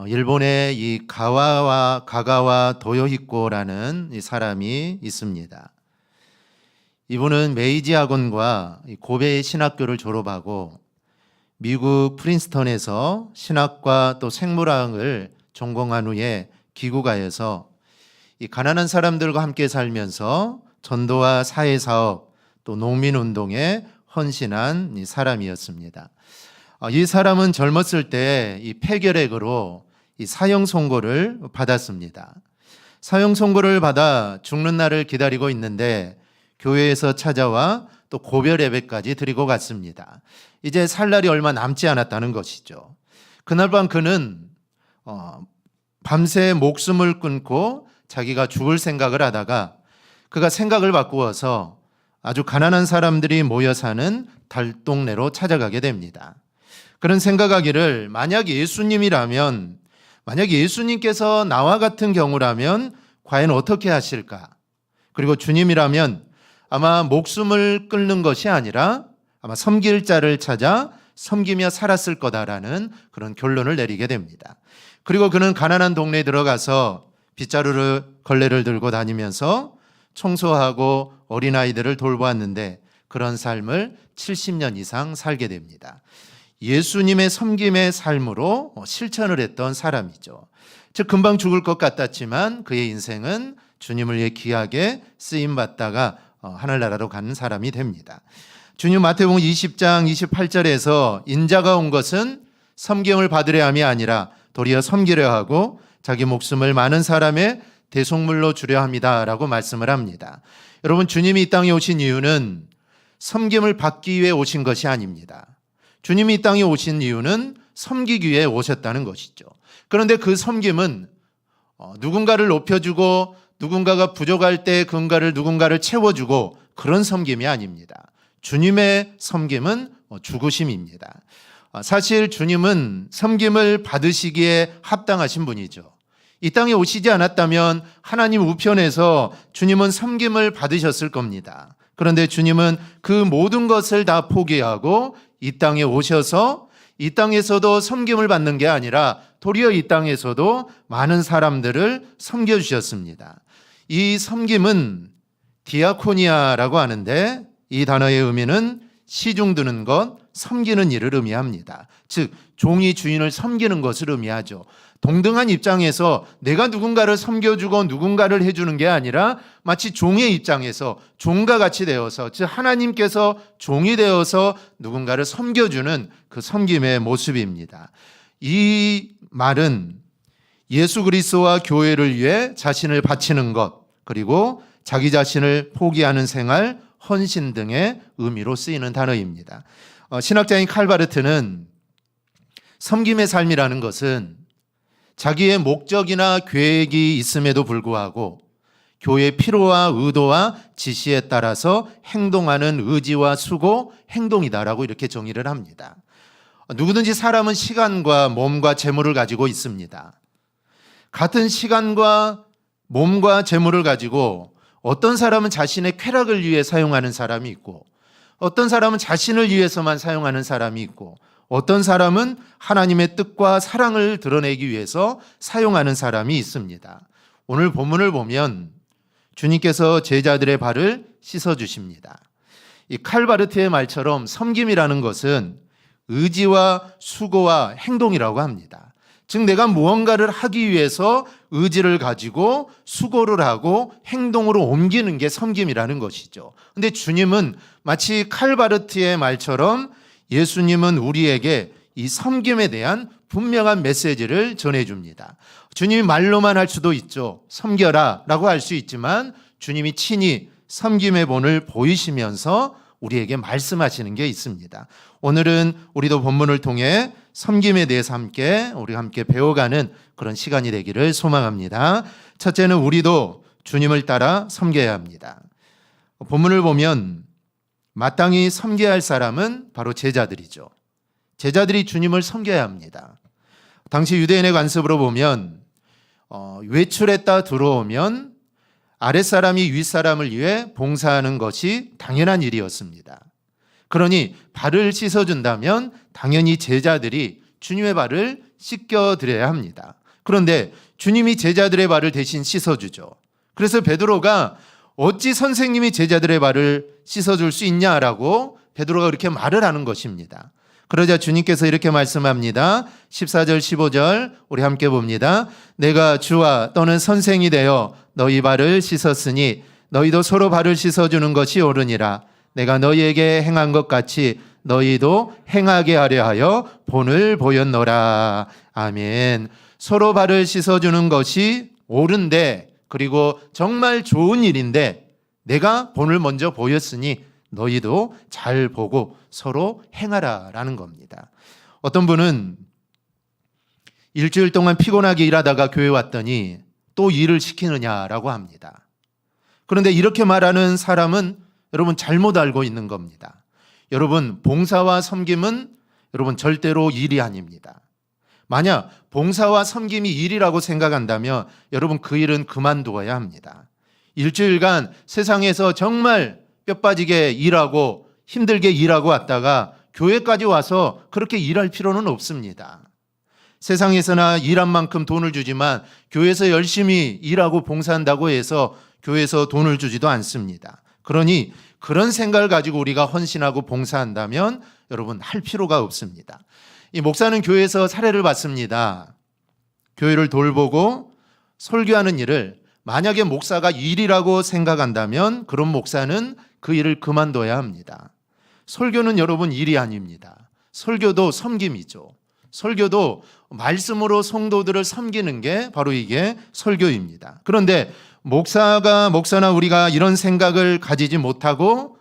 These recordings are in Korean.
일본에 이 가가와 도요히코라는 이 사람이 있습니다. 이분은 메이지 학원과 고베 신학교를 졸업하고 미국 프린스턴에서 신학과 또 생물학을 전공한 후에 기국가에서 이 가난한 사람들과 함께 살면서 전도와 사회사업 또 농민운동에 헌신한 이 사람이었습니다. 이 사람은 젊었을 때 이 폐결핵으로 이 사형 선고를 받았습니다. 사형 선고를 받아 죽는 날을 기다리고 있는데 교회에서 찾아와 또 고별 예배까지 드리고 갔습니다. 이제 살 날이 얼마 남지 않았다는 것이죠. 그날 밤 그는 밤새 목숨을 끊고 자기가 죽을 생각을 하다가 그가 생각을 바꾸어서 아주 가난한 사람들이 모여 사는 달동네로 찾아가게 됩니다. 그런 생각하기를 만약 예수님께서 나와 같은 경우라면 과연 어떻게 하실까? 그리고 주님이라면 아마 목숨을 끊는 것이 아니라 아마 섬길 자를 찾아 섬기며 살았을 거다라는 그런 결론을 내리게 됩니다. 그리고 그는 가난한 동네에 들어가서 빗자루 걸레를 들고 다니면서 청소하고 어린아이들을 돌보았는데 그런 삶을 70년 이상 살게 됩니다. 예수님의 섬김의 삶으로 실천을 했던 사람이죠. 즉 금방 죽을 것 같았지만 그의 인생은 주님을 위해 귀하게 쓰임받다가 하늘나라로 가는 사람이 됩니다. 주님 마태복음 20장 28절에서 인자가 온 것은 섬김을 받으려 함이 아니라 도리어 섬기려 하고 자기 목숨을 많은 사람의 대속물로 주려 함이다라고 말씀을 합니다. 여러분, 주님이 이 땅에 오신 이유는 섬김을 받기 위해 오신 것이 아닙니다. 주님이 이 땅에 오신 이유는 섬기기 위해 오셨다는 것이죠. 그런데 그 섬김은 누군가를 높여주고 누군가가 부족할 때 누군가를 채워주고 그런 섬김이 아닙니다. 주님의 섬김은 죽으심입니다. 사실 주님은 섬김을 받으시기에 합당하신 분이죠. 이 땅에 오시지 않았다면 하나님 우편에서 주님은 섬김을 받으셨을 겁니다. 그런데 주님은 그 모든 것을 다 포기하고 이 땅에 오셔서 이 땅에서도 섬김을 받는 게 아니라 도리어 이 땅에서도 많은 사람들을 섬겨주셨습니다. 이 섬김은 디아코니아라고 하는데 이 단어의 의미는 시중 드는 것, 섬기는 일을 의미합니다. 즉 종이 주인을 섬기는 것을 의미하죠. 동등한 입장에서 내가 누군가를 섬겨주고 누군가를 해주는 게 아니라 마치 종의 입장에서 종과 같이 되어서, 즉 하나님께서 종이 되어서 누군가를 섬겨주는 그 섬김의 모습입니다. 이 말은 예수 그리스도와 교회를 위해 자신을 바치는 것, 그리고 자기 자신을 포기하는 생활, 헌신 등의 의미로 쓰이는 단어입니다. 신학자인 칼바르트는 섬김의 삶이라는 것은 자기의 목적이나 계획이 있음에도 불구하고 교회의 필요와 의도와 지시에 따라서 행동하는 의지와 수고, 행동이다라고 이렇게 정의를 합니다. 누구든지 사람은 시간과 몸과 재물을 가지고 있습니다. 같은 시간과 몸과 재물을 가지고 어떤 사람은 자신의 쾌락을 위해 사용하는 사람이 있고 어떤 사람은 자신을 위해서만 사용하는 사람이 있고 어떤 사람은 하나님의 뜻과 사랑을 드러내기 위해서 사용하는 사람이 있습니다. 오늘 본문을 보면 주님께서 제자들의 발을 씻어주십니다. 이 칼바르트의 말처럼 섬김이라는 것은 의지와 수고와 행동이라고 합니다. 즉 내가 무언가를 하기 위해서 의지를 가지고 수고를 하고 행동으로 옮기는 게 섬김이라는 것이죠. 그런데 주님은 마치 칼바르트의 말처럼 예수님은 우리에게 이 섬김에 대한 분명한 메시지를 전해줍니다. 주님이 말로만 할 수도 있죠. 섬겨라 라고 할 수 있지만 주님이 친히 섬김의 본을 보이시면서 우리에게 말씀하시는 게 있습니다. 오늘은 우리도 본문을 통해 섬김에 대해서 우리가 함께 배워가는 그런 시간이 되기를 소망합니다. 첫째는 우리도 주님을 따라 섬겨야 합니다. 본문을 보면 마땅히 섬겨야 할 사람은 바로 제자들이죠. 제자들이 주님을 섬겨야 합니다. 당시 유대인의 관습으로 보면 외출했다 들어오면 아랫사람이 윗사람을 위해 봉사하는 것이 당연한 일이었습니다. 그러니 발을 씻어준다면 당연히 제자들이 주님의 발을 씻겨드려야 합니다. 그런데 주님이 제자들의 발을 대신 씻어주죠. 그래서 베드로가 어찌 선생님이 제자들의 발을 씻어줄 수 있냐라고 베드로가 그렇게 말을 하는 것입니다. 그러자 주님께서 이렇게 말씀합니다. 14절 15절 우리 함께 봅니다. 내가 주와 또는 선생이 되어 너희 발을 씻었으니 너희도 서로 발을 씻어주는 것이 옳으니라. 내가 너희에게 행한 것 같이 너희도 행하게 하려 하여 본을 보였노라. 아멘. 서로 발을 씻어주는 것이 옳은데, 그리고 정말 좋은 일인데 내가 본을 먼저 보였으니 너희도 잘 보고 서로 행하라라는 겁니다. 어떤 분은 일주일 동안 피곤하게 일하다가 교회 왔더니 또 일을 시키느냐라고 합니다. 그런데 이렇게 말하는 사람은 여러분 잘못 알고 있는 겁니다. 여러분, 봉사와 섬김은 여러분 절대로 일이 아닙니다. 만약 봉사와 섬김이 일이라고 생각한다면 여러분 그 일은 그만두어야 합니다. 일주일간 세상에서 정말 뼈 빠지게 일하고 힘들게 일하고 왔다가 교회까지 와서 그렇게 일할 필요는 없습니다. 세상에서나 일한 만큼 돈을 주지만 교회에서 열심히 일하고 봉사한다고 해서 교회에서 돈을 주지도 않습니다. 그러니 그런 생각을 가지고 우리가 헌신하고 봉사한다면 여러분 할 필요가 없습니다. 이 목사는 교회에서 사례를 봤습니다. 교회를 돌보고 설교하는 일을 만약에 목사가 일이라고 생각한다면 그런 목사는 그 일을 그만둬야 합니다. 설교는 여러분 일이 아닙니다. 설교도 섬김이죠. 설교도 말씀으로 성도들을 섬기는 게 바로 이게 설교입니다. 그런데 목사나 우리가 이런 생각을 가지지 못하고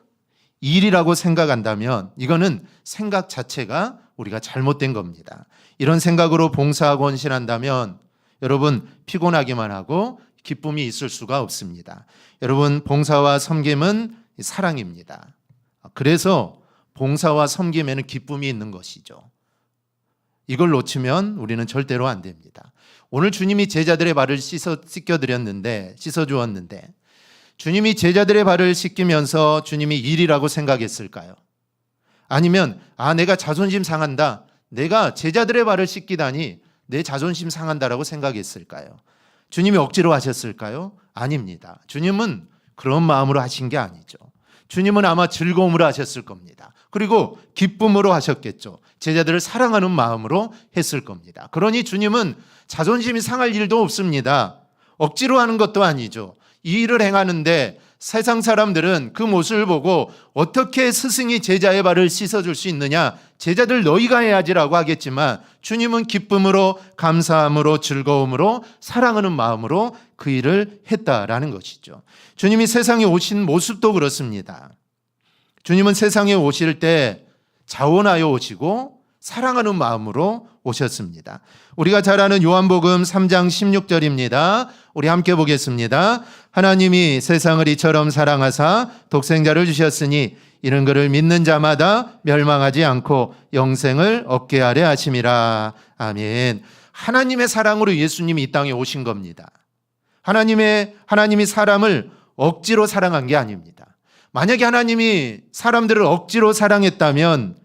일이라고 생각한다면 이거는 생각 자체가 우리가 잘못된 겁니다. 이런 생각으로 봉사하고 헌신한다면 여러분 피곤하기만 하고 기쁨이 있을 수가 없습니다. 여러분 봉사와 섬김은 사랑입니다. 그래서 봉사와 섬김에는 기쁨이 있는 것이죠. 이걸 놓치면 우리는 절대로 안 됩니다. 오늘 주님이 제자들의 발을 씻겨주었는데 주님이 제자들의 발을 씻기면서 주님이 일이라고 생각했을까요? 아니면 내가 자존심 상한다. 내가 제자들의 발을 씻기다니 내 자존심 상한다라고 생각했을까요? 주님이 억지로 하셨을까요? 아닙니다. 주님은 그런 마음으로 하신 게 아니죠. 주님은 아마 즐거움으로 하셨을 겁니다. 그리고 기쁨으로 하셨겠죠. 제자들을 사랑하는 마음으로 했을 겁니다. 그러니 주님은 자존심이 상할 일도 없습니다. 억지로 하는 것도 아니죠. 이 일을 행하는데 세상 사람들은 그 모습을 보고 어떻게 스승이 제자의 발을 씻어줄 수 있느냐, 제자들 너희가 해야지라고 하겠지만 주님은 기쁨으로, 감사함으로, 즐거움으로, 사랑하는 마음으로 그 일을 했다라는 것이죠. 주님이 세상에 오신 모습도 그렇습니다. 주님은 세상에 오실 때 자원하여 오시고 사랑하는 마음으로 오셨습니다. 우리가 잘 아는 요한복음 3장 16절입니다. 우리 함께 보겠습니다. 하나님이 세상을 이처럼 사랑하사 독생자를 주셨으니 이는 그를 믿는 자마다 멸망하지 않고 영생을 얻게 하려 하심이라. 아멘. 하나님의 사랑으로 예수님이 이 땅에 오신 겁니다. 하나님이 사람을 억지로 사랑한 게 아닙니다. 만약에 하나님이 사람들을 억지로 사랑했다면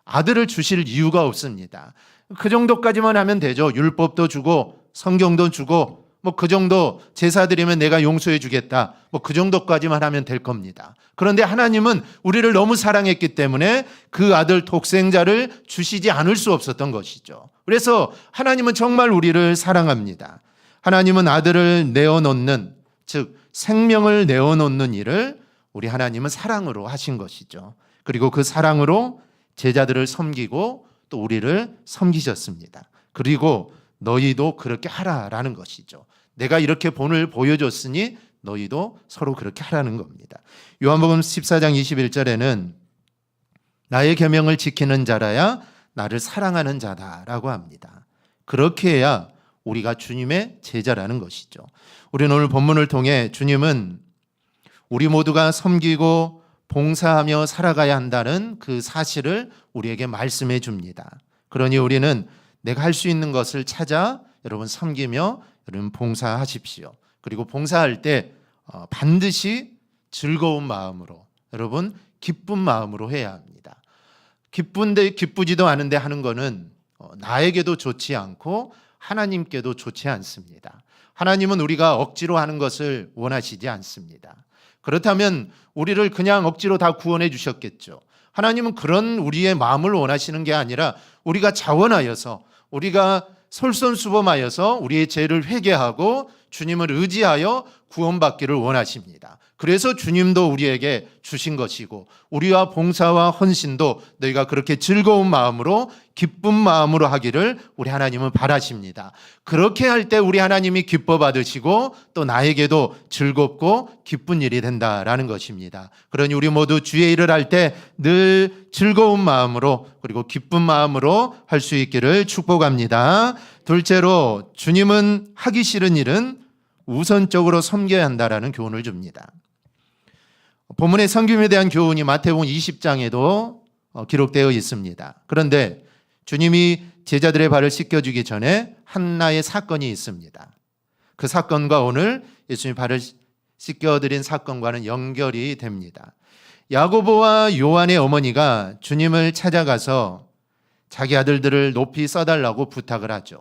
아들을 주실 이유가 없습니다. 그 정도까지만 하면 되죠. 율법도 주고 성경도 주고 그 정도 제사 드리면 내가 용서해 주겠다. 그 정도까지만 하면 될 겁니다. 그런데 하나님은 우리를 너무 사랑했기 때문에 그 아들 독생자를 주시지 않을 수 없었던 것이죠. 그래서 하나님은 정말 우리를 사랑합니다. 하나님은 아들을 내어놓는, 즉 생명을 내어놓는 일을 우리 하나님은 사랑으로 하신 것이죠. 그리고 그 사랑으로 제자들을 섬기고 또 우리를 섬기셨습니다. 그리고 너희도 그렇게 하라라는 것이죠. 내가 이렇게 본을 보여줬으니 너희도 서로 그렇게 하라는 겁니다. 요한복음 14장 21절에는 나의 계명을 지키는 자라야 나를 사랑하는 자다라고 합니다. 그렇게 해야 우리가 주님의 제자라는 것이죠. 우리는 오늘 본문을 통해 주님은 우리 모두가 섬기고 봉사하며 살아가야 한다는 그 사실을 우리에게 말씀해 줍니다. 그러니 우리는 내가 할 수 있는 것을 찾아 여러분 섬기며 여러분 봉사하십시오. 그리고 봉사할 때 반드시 즐거운 마음으로, 여러분 기쁜 마음으로 해야 합니다. 기쁜데 기쁘지도 않은데 하는 거는 나에게도 좋지 않고 하나님께도 좋지 않습니다. 하나님은 우리가 억지로 하는 것을 원하시지 않습니다. 그렇다면 우리를 그냥 억지로 다 구원해 주셨겠죠. 하나님은 그런 우리의 마음을 원하시는 게 아니라 우리가 자원하여서, 우리가 솔선수범하여서 우리의 죄를 회개하고 주님을 의지하여 구원받기를 원하십니다. 그래서 주님도 우리에게 주신 것이고, 우리와 봉사와 헌신도 너희가 그렇게 즐거운 마음으로, 기쁜 마음으로 하기를 우리 하나님은 바라십니다. 그렇게 할 때 우리 하나님이 기뻐 받으시고 또 나에게도 즐겁고 기쁜 일이 된다라는 것입니다. 그러니 우리 모두 주의 일을 할 때 늘 즐거운 마음으로, 그리고 기쁜 마음으로 할 수 있기를 축복합니다. 둘째로, 주님은 하기 싫은 일은 우선적으로 섬겨야 한다라는 교훈을 줍니다. 본문의 섬김에 대한 교훈이 마태복음 20장에도 기록되어 있습니다. 그런데 주님이 제자들의 발을 씻겨주기 전에 하나의 사건이 있습니다. 그 사건과 오늘 예수님이 발을 씻겨드린 사건과는 연결이 됩니다. 야고보와 요한의 어머니가 주님을 찾아가서 자기 아들들을 높이 써달라고 부탁을 하죠.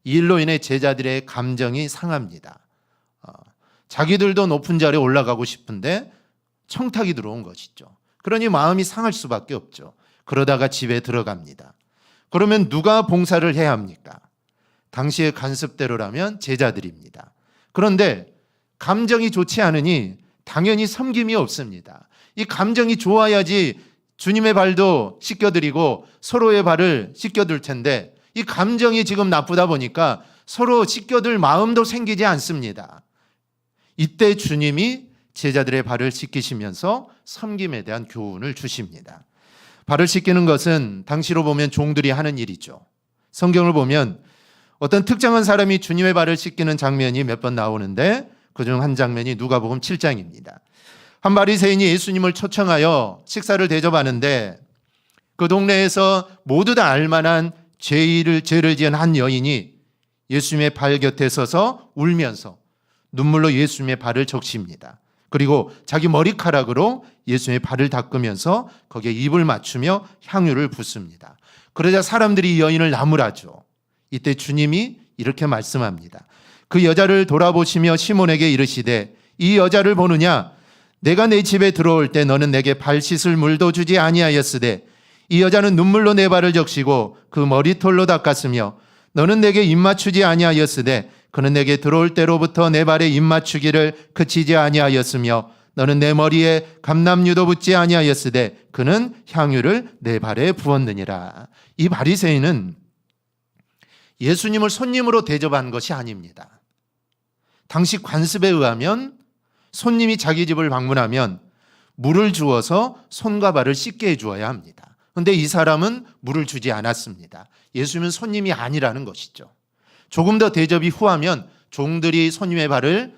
이 일로 인해 제자들의 감정이 상합니다. 자기들도 높은 자리에 올라가고 싶은데 청탁이 들어온 것이죠. 그러니 마음이 상할 수밖에 없죠. 그러다가 집에 들어갑니다. 그러면 누가 봉사를 해야 합니까? 당시의 관습대로라면 제자들입니다. 그런데 감정이 좋지 않으니 당연히 섬김이 없습니다. 이 감정이 좋아야지 주님의 발도 씻겨드리고 서로의 발을 씻겨둘 텐데, 이 감정이 지금 나쁘다 보니까 서로 씻겨둘 마음도 생기지 않습니다. 이때 주님이 제자들의 발을 씻기시면서 섬김에 대한 교훈을 주십니다. 발을 씻기는 것은 당시로 보면 종들이 하는 일이죠. 성경을 보면 어떤 특정한 사람이 주님의 발을 씻기는 장면이 몇 번 나오는데, 그중 한 장면이 누가복음 7장입니다. 한 바리새인이 예수님을 초청하여 식사를 대접하는데, 그 동네에서 모두 다 알만한 죄를 지은 한 여인이 예수님의 발 곁에 서서 울면서 눈물로 예수님의 발을 적십니다. 그리고 자기 머리카락으로 예수님의 발을 닦으면서 거기에 입을 맞추며 향유를 붓습니다. 그러자 사람들이 이 여인을 나무라죠. 이때 주님이 이렇게 말씀합니다. 그 여자를 돌아보시며 시몬에게 이르시되, 이 여자를 보느냐? 내가 내 집에 들어올 때 너는 내게 발 씻을 물도 주지 아니하였으되 이 여자는 눈물로 내 발을 적시고 그 머리털로 닦았으며 너는 내게 입 맞추지 아니하였으되 그는 내게 들어올 때로부터 내 발에 입 맞추기를 그치지 아니하였으며 너는 내 머리에 감람유도 붓지 아니하였으되 그는 향유를 내 발에 부었느니라. 이 바리새인은 예수님을 손님으로 대접한 것이 아닙니다. 당시 관습에 의하면 손님이 자기 집을 방문하면 물을 주어서 손과 발을 씻게 해주어야 합니다. 그런데 이 사람은 물을 주지 않았습니다. 예수님은 손님이 아니라는 것이죠. 조금 더 대접이 후하면 종들이 손님의 발을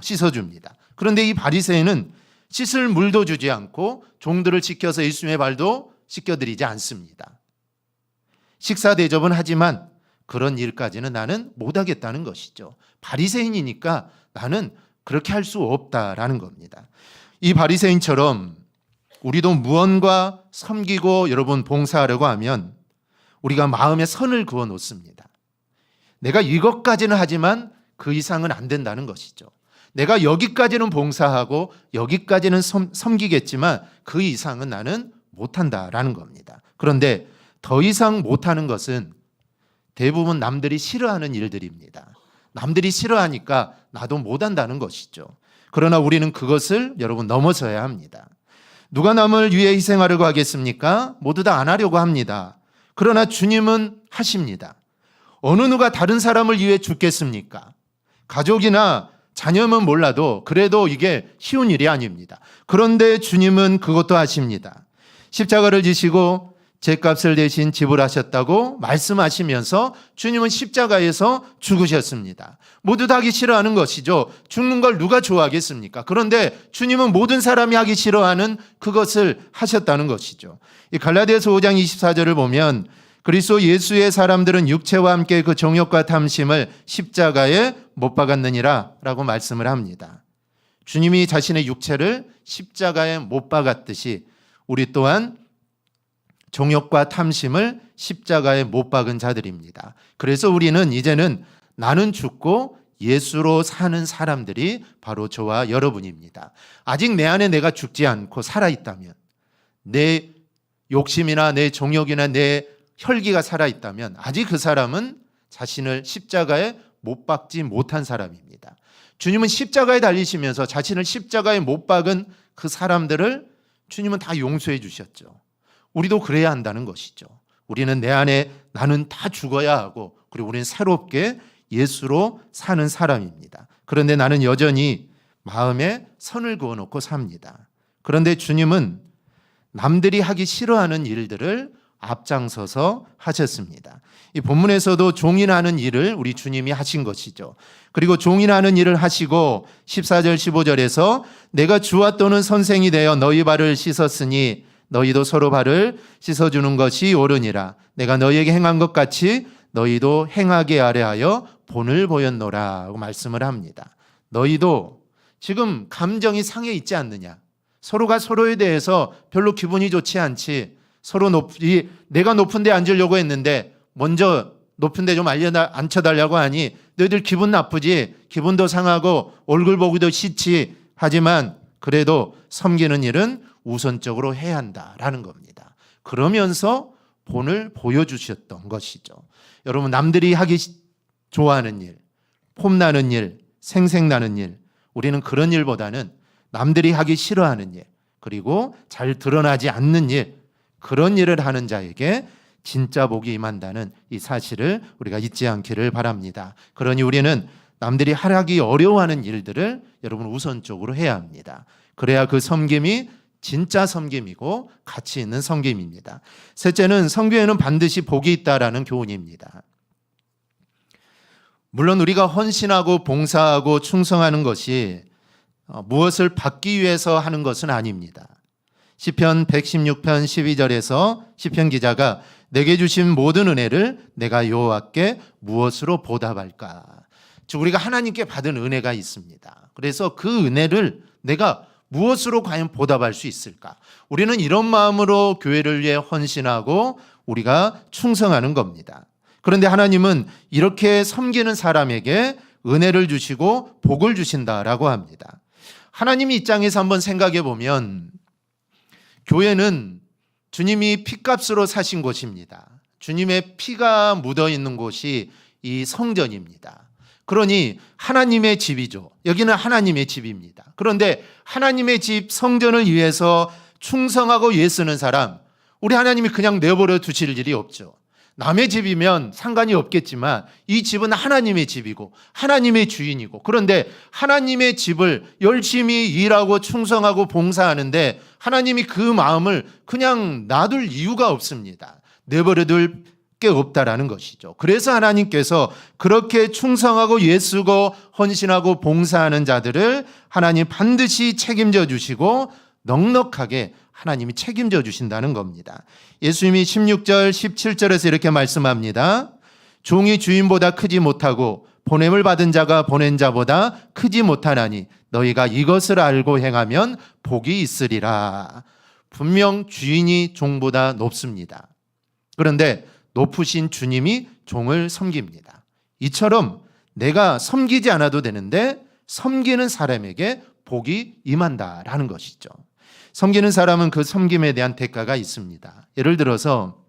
씻어줍니다. 그런데 이 바리새인은 씻을 물도 주지 않고 종들을 지켜서 예수님의 발도 씻겨드리지 않습니다. 식사 대접은 하지만 그런 일까지는 나는 못하겠다는 것이죠. 바리새인이니까 나는 그렇게 할 수 없다라는 겁니다. 이 바리새인처럼 우리도 무언가 섬기고 여러분 봉사하려고 하면 우리가 마음에 선을 그어 놓습니다. 내가 이것까지는 하지만 그 이상은 안 된다는 것이죠. 내가 여기까지는 봉사하고 여기까지는 섬기겠지만 그 이상은 나는 못한다라는 겁니다. 그런데 더 이상 못하는 것은 대부분 남들이 싫어하는 일들입니다. 남들이 싫어하니까 나도 못한다는 것이죠. 그러나 우리는 그것을 여러분 넘어서야 합니다. 누가 남을 위해 희생하려고 하겠습니까? 모두 다 안 하려고 합니다. 그러나 주님은 하십니다. 어느 누가 다른 사람을 위해 죽겠습니까? 가족이나 자녀면 몰라도 그래도 이게 쉬운 일이 아닙니다. 그런데 주님은 그것도 하십니다. 십자가를 지시고 죗값을 대신 지불하셨다고 말씀하시면서 주님은 십자가에서 죽으셨습니다. 모두 다 하기 싫어하는 것이죠. 죽는 걸 누가 좋아하겠습니까? 그런데 주님은 모든 사람이 하기 싫어하는 그것을 하셨다는 것이죠. 이 갈라디아서 5장 24절을 보면 그리스도 예수의 사람들은 육체와 함께 그 정욕과 탐심을 십자가에 못 박았느니라 라고 말씀을 합니다. 주님이 자신의 육체를 십자가에 못 박았듯이 우리 또한 정욕과 탐심을 십자가에 못 박은 자들입니다. 그래서 우리는 이제는 나는 죽고 예수로 사는 사람들이 바로 저와 여러분입니다. 아직 내 안에 내가 죽지 않고 살아있다면, 내 욕심이나 내 정욕이나 내 혈기가 살아있다면 아직 그 사람은 자신을 십자가에 못 박지 못한 사람입니다. 주님은 십자가에 달리시면서 자신을 십자가에 못 박은 그 사람들을 주님은 다 용서해 주셨죠. 우리도 그래야 한다는 것이죠. 우리는 내 안에 나는 다 죽어야 하고, 그리고 우리는 새롭게 예수로 사는 사람입니다. 그런데 나는 여전히 마음에 선을 그어놓고 삽니다. 그런데 주님은 남들이 하기 싫어하는 일들을 앞장서서 하셨습니다. 이 본문에서도 종이나 하는 일을 우리 주님이 하신 것이죠. 그리고 종이나 하는 일을 하시고 14절 15절에서 내가 주와 또는 선생이 되어 너희 발을 씻었으니 너희도 서로 발을 씻어주는 것이 옳으니라. 내가 너희에게 행한 것 같이 너희도 행하게 하려 하여 본을 보였노라 하고 말씀을 합니다. 너희도 지금 감정이 상해 있지 않느냐? 서로가 서로에 대해서 별로 기분이 좋지 않지. 서로 내가 높은 데 앉으려고 했는데 먼저 높은 데 좀 앉혀달라고 하니 너희들 기분 나쁘지, 기분도 상하고 얼굴 보기도 싫지. 하지만 그래도 섬기는 일은 우선적으로 해야 한다라는 겁니다. 그러면서 본을 보여주셨던 것이죠. 여러분, 남들이 하기 좋아하는 일, 폼나는 일, 생색나는 일, 우리는 그런 일보다는 남들이 하기 싫어하는 일, 그리고 잘 드러나지 않는 일, 그런 일을 하는 자에게 진짜 복이 임한다는 이 사실을 우리가 잊지 않기를 바랍니다. 그러니 우리는 남들이 하기 어려워하는 일들을 여러분 우선적으로 해야 합니다. 그래야 그 섬김이 진짜 섬김이고 가치 있는 섬김입니다. 셋째는 선교에는 반드시 복이 있다라는 교훈입니다. 물론 우리가 헌신하고 봉사하고 충성하는 것이 무엇을 받기 위해서 하는 것은 아닙니다. 시편 116편 12절에서 시편 기자가 내게 주신 모든 은혜를 내가 여호와께 무엇으로 보답할까? 즉 우리가 하나님께 받은 은혜가 있습니다. 그래서 그 은혜를 내가 무엇으로 과연 보답할 수 있을까? 우리는 이런 마음으로 교회를 위해 헌신하고 우리가 충성하는 겁니다. 그런데 하나님은 이렇게 섬기는 사람에게 은혜를 주시고 복을 주신다라고 합니다. 하나님 입장에서 한번 생각해 보면 교회는 주님이 피값으로 사신 곳입니다. 주님의 피가 묻어 있는 곳이 이 성전입니다. 그러니 하나님의 집이죠. 여기는 하나님의 집입니다. 그런데 하나님의 집 성전을 위해서 충성하고 애쓰는 사람, 우리 하나님이 그냥 내버려 두실 일이 없죠. 남의 집이면 상관이 없겠지만 이 집은 하나님의 집이고 하나님의 주인이고, 그런데 하나님의 집을 열심히 일하고 충성하고 봉사하는데 하나님이 그 마음을 그냥 놔둘 이유가 없습니다. 내버려둘 게 없다라는 것이죠. 그래서 하나님께서 그렇게 충성하고 애쓰고 헌신하고 봉사하는 자들을 하나님 반드시 책임져 주시고 넉넉하게 하나님이 책임져 주신다는 겁니다. 예수님이 16절 17절에서 이렇게 말씀합니다. 종이 주인보다 크지 못하고 보냄을 받은 자가 보낸 자보다 크지 못하나니 너희가 이것을 알고 행하면 복이 있으리라. 분명 주인이 종보다 높습니다. 그런데 높으신 주님이 종을 섬깁니다. 이처럼 내가 섬기지 않아도 되는데 섬기는 사람에게 복이 임한다라는 것이죠. 섬기는 사람은 그 섬김에 대한 대가가 있습니다. 예를 들어서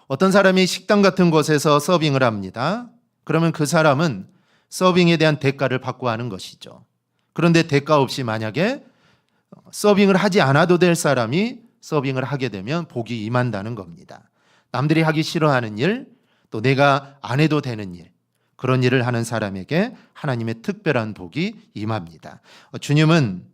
어떤 사람이 식당 같은 곳에서 서빙을 합니다. 그러면 그 사람은 서빙에 대한 대가를 받고 하는 것이죠. 그런데 대가 없이 만약에 서빙을 하지 않아도 될 사람이 서빙을 하게 되면 복이 임한다는 겁니다. 남들이 하기 싫어하는 일, 또 내가 안 해도 되는 일, 그런 일을 하는 사람에게 하나님의 특별한 복이 임합니다. 주님은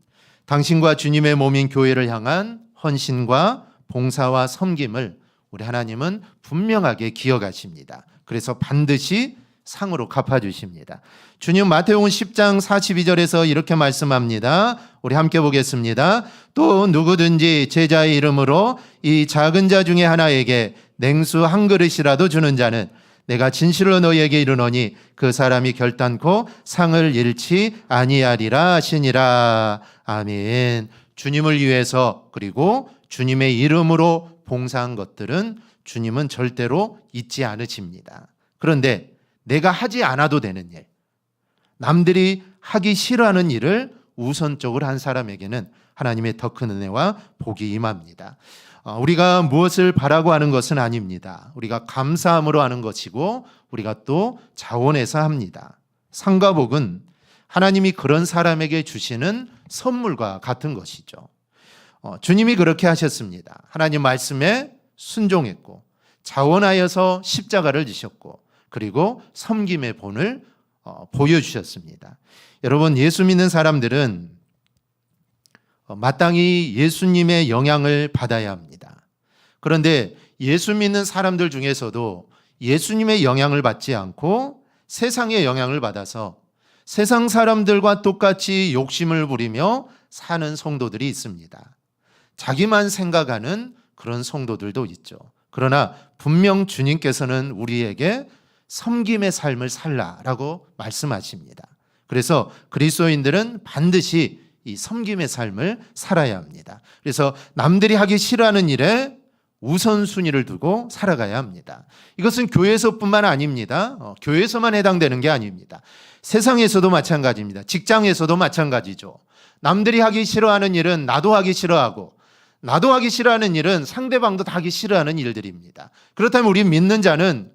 당신과 주님의 몸인 교회를 향한 헌신과 봉사와 섬김을 우리 하나님은 분명하게 기억하십니다. 그래서 반드시 상으로 갚아주십니다. 주님 마태복음 10장 42절에서 이렇게 말씀합니다. 우리 함께 보겠습니다. 또 누구든지 제자의 이름으로 이 작은 자 중에 하나에게 냉수 한 그릇이라도 주는 자는 내가 진실로 너희에게 이르노니 그 사람이 결단코 상을 잃지 아니하리라 하시니라. 아멘. 주님을 위해서 그리고 주님의 이름으로 봉사한 것들은 주님은 절대로 잊지 않으십니다. 그런데 내가 하지 않아도 되는 일, 남들이 하기 싫어하는 일을 우선적으로 한 사람에게는 하나님의 더 큰 은혜와 복이 임합니다. 우리가 무엇을 바라고 하는 것은 아닙니다. 우리가 감사함으로 하는 것이고 우리가 또 자원해서 합니다. 상과 복은 하나님이 그런 사람에게 주시는 선물과 같은 것이죠. 주님이 그렇게 하셨습니다. 하나님 말씀에 순종했고 자원하여서 십자가를 지셨고 그리고 섬김의 본을 보여주셨습니다. 여러분, 예수 믿는 사람들은 마땅히 예수님의 영향을 받아야 합니다. 그런데 예수 믿는 사람들 중에서도 예수님의 영향을 받지 않고 세상의 영향을 받아서 세상 사람들과 똑같이 욕심을 부리며 사는 성도들이 있습니다. 자기만 생각하는 그런 성도들도 있죠. 그러나 분명 주님께서는 우리에게 섬김의 삶을 살라라고 말씀하십니다. 그래서 그리스도인들은 반드시 이 섬김의 삶을 살아야 합니다. 그래서 남들이 하기 싫어하는 일에 우선순위를 두고 살아가야 합니다. 이것은 교회에서뿐만 아닙니다. 교회에서만 해당되는 게 아닙니다. 세상에서도 마찬가지입니다. 직장에서도 마찬가지죠. 남들이 하기 싫어하는 일은 나도 하기 싫어하고 나도 하기 싫어하는 일은 상대방도 다 하기 싫어하는 일들입니다. 그렇다면 우리 믿는 자는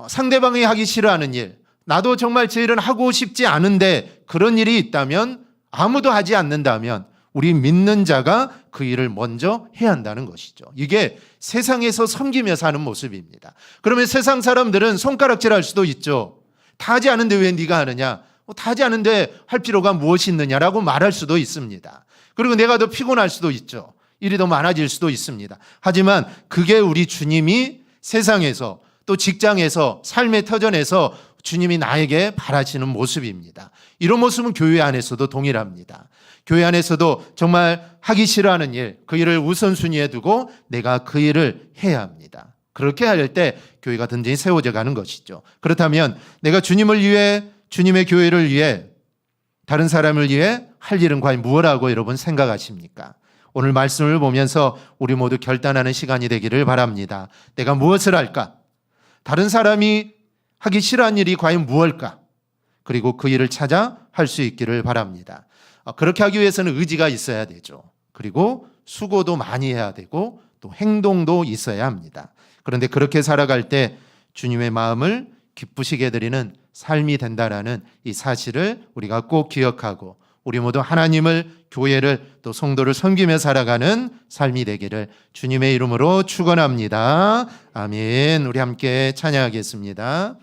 상대방이 하기 싫어하는 일, 나도 정말 제 일은 하고 싶지 않은데 그런 일이 있다면 아무도 하지 않는다면 우리 믿는 자가 그 일을 먼저 해야 한다는 것이죠. 이게 세상에서 섬기며 사는 모습입니다. 그러면 세상 사람들은 손가락질할 수도 있죠. 다 하지 않은데 왜 네가 하느냐? 다 하지 않은데 할 필요가 무엇이 있느냐라고 말할 수도 있습니다. 그리고 내가 더 피곤할 수도 있죠. 일이 더 많아질 수도 있습니다. 하지만 그게 우리 주님이 세상에서 또 직장에서 삶의 터전에서 주님이 나에게 바라시는 모습입니다. 이런 모습은 교회 안에서도 동일합니다. 교회 안에서도 정말 하기 싫어하는 일, 그 일을 우선순위에 두고 내가 그 일을 해야 합니다. 그렇게 할 때 교회가 든든히 세워져 가는 것이죠. 그렇다면 내가 주님을 위해, 주님의 교회를 위해, 다른 사람을 위해 할 일은 과연 무엇이라고 여러분 생각하십니까? 오늘 말씀을 보면서 우리 모두 결단하는 시간이 되기를 바랍니다. 내가 무엇을 할까? 다른 사람이 하기 싫어하는 일이 과연 무엇일까? 그리고 그 일을 찾아 할 수 있기를 바랍니다. 그렇게 하기 위해서는 의지가 있어야 되죠. 그리고 수고도 많이 해야 되고 또 행동도 있어야 합니다. 그런데 그렇게 살아갈 때 주님의 마음을 기쁘시게 드리는 삶이 된다라는 이 사실을 우리가 꼭 기억하고 우리 모두 하나님을, 교회를 또 성도를 섬기며 살아가는 삶이 되기를 주님의 이름으로 축원합니다. 아멘. 우리 함께 찬양하겠습니다.